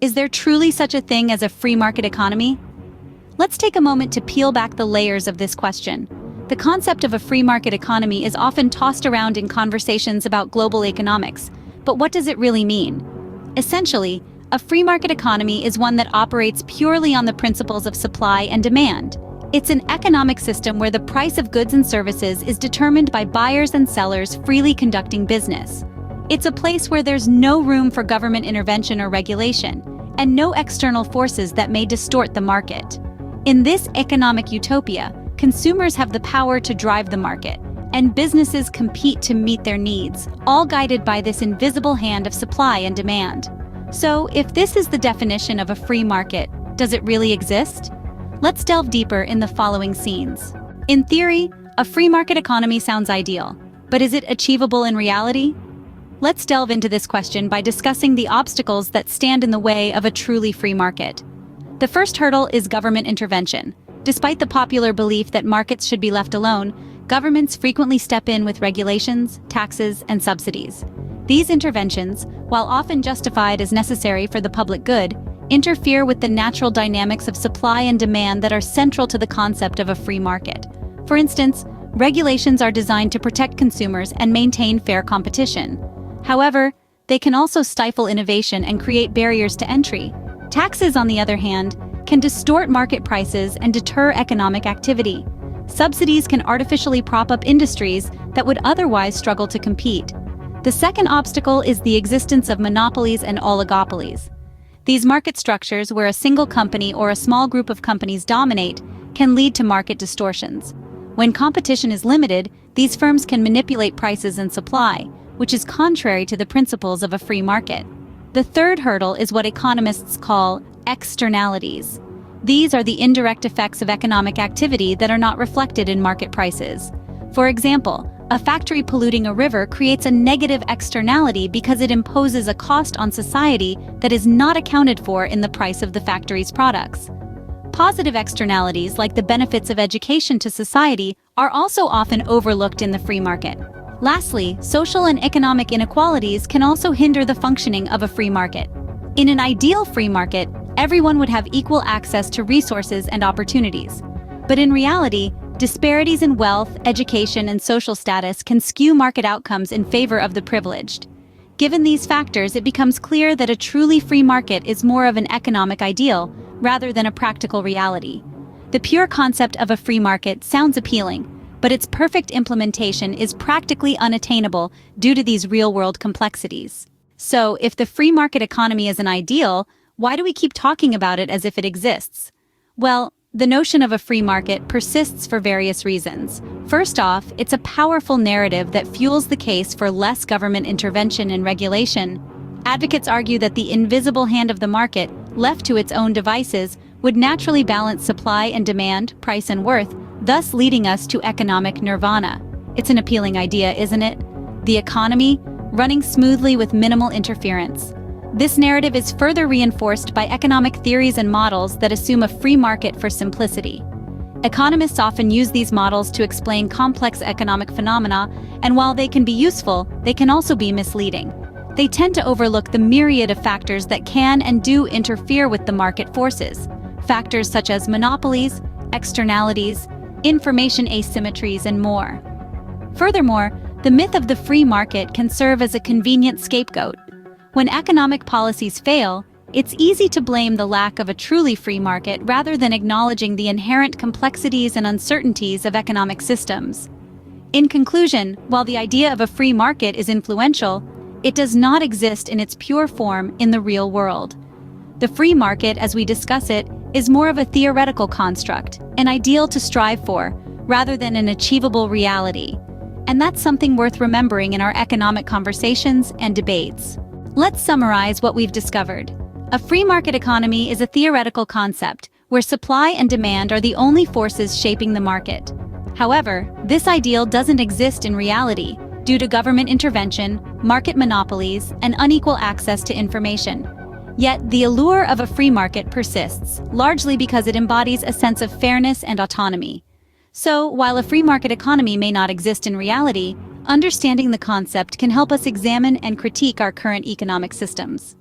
Is there truly such a thing as a free market economy? Let's take a moment to peel back the layers of this question. The concept of a free market economy is often tossed around in conversations about global economics, but what does it really mean? Essentially, a free market economy is one that operates purely on the principles of supply and demand. It's an economic system where the price of goods and services is determined by buyers and sellers freely conducting business. It's a place where there's no room for government intervention or regulation, and no external forces that may distort the market. In this economic utopia, consumers have the power to drive the market, and businesses compete to meet their needs, all guided by this invisible hand of supply and demand. So, if this is the definition of a free market, does it really exist? Let's delve deeper in the following scenes. In theory, a free market economy sounds ideal, but is it achievable in reality? Let's delve into this question by discussing the obstacles that stand in the way of a truly free market. The first hurdle is government intervention. Despite the popular belief that markets should be left alone, governments frequently step in with regulations, taxes, and subsidies. These interventions, while often justified as necessary for the public good, interfere with the natural dynamics of supply and demand that are central to the concept of a free market. For instance, regulations are designed to protect consumers and maintain fair competition. However, they can also stifle innovation and create barriers to entry. Taxes, on the other hand, can distort market prices and deter economic activity. Subsidies can artificially prop up industries that would otherwise struggle to compete. The second obstacle is the existence of monopolies and oligopolies. These market structures, where a single company or a small group of companies dominate, can lead to market distortions. When competition is limited, these firms can manipulate prices and supply, which is contrary to the principles of a free market. The third hurdle is what economists call externalities. These are the indirect effects of economic activity that are not reflected in market prices. For example, a factory polluting a river creates a negative externality because it imposes a cost on society that is not accounted for in the price of the factory's products. Positive externalities, like the benefits of education to society, are also often overlooked in the free market. Lastly, social and economic inequalities can also hinder the functioning of a free market. In an ideal free market, everyone would have equal access to resources and opportunities. But in reality, disparities in wealth, education, and social status can skew market outcomes in favor of the privileged. Given these factors, it becomes clear that a truly free market is more of an economic ideal rather than a practical reality. The pure concept of a free market sounds appealing, but its perfect implementation is practically unattainable due to these real-world complexities. So, if the free market economy is an ideal, why do we keep talking about it as if it exists? Well, the notion of a free market persists for various reasons. First off, it's a powerful narrative that fuels the case for less government intervention and regulation. Advocates argue that the invisible hand of the market, left to its own devices, would naturally balance supply and demand, price and worth, thus leading us to economic nirvana. It's an appealing idea, isn't it? The economy, running smoothly with minimal interference. This narrative is further reinforced by economic theories and models that assume a free market for simplicity. Economists often use these models to explain complex economic phenomena, and while they can be useful, they can also be misleading. They tend to overlook the myriad of factors that can and do interfere with the market forces. Factors such as monopolies, externalities, information asymmetries, and more. Furthermore, the myth of the free market can serve as a convenient scapegoat. When economic policies fail, it's easy to blame the lack of a truly free market rather than acknowledging the inherent complexities and uncertainties of economic systems. In conclusion, while the idea of a free market is influential, it does not exist in its pure form in the real world. The free market, as we discuss it, is more of a theoretical construct, an ideal to strive for, rather than an achievable reality. And that's something worth remembering in our economic conversations and debates. Let's summarize what we've discovered. A free market economy is a theoretical concept where supply and demand are the only forces shaping the market. However, this ideal doesn't exist in reality due to government intervention, market monopolies, and unequal access to information. Yet, the allure of a free market persists, largely because it embodies a sense of fairness and autonomy. So, while a free market economy may not exist in reality, understanding the concept can help us examine and critique our current economic systems.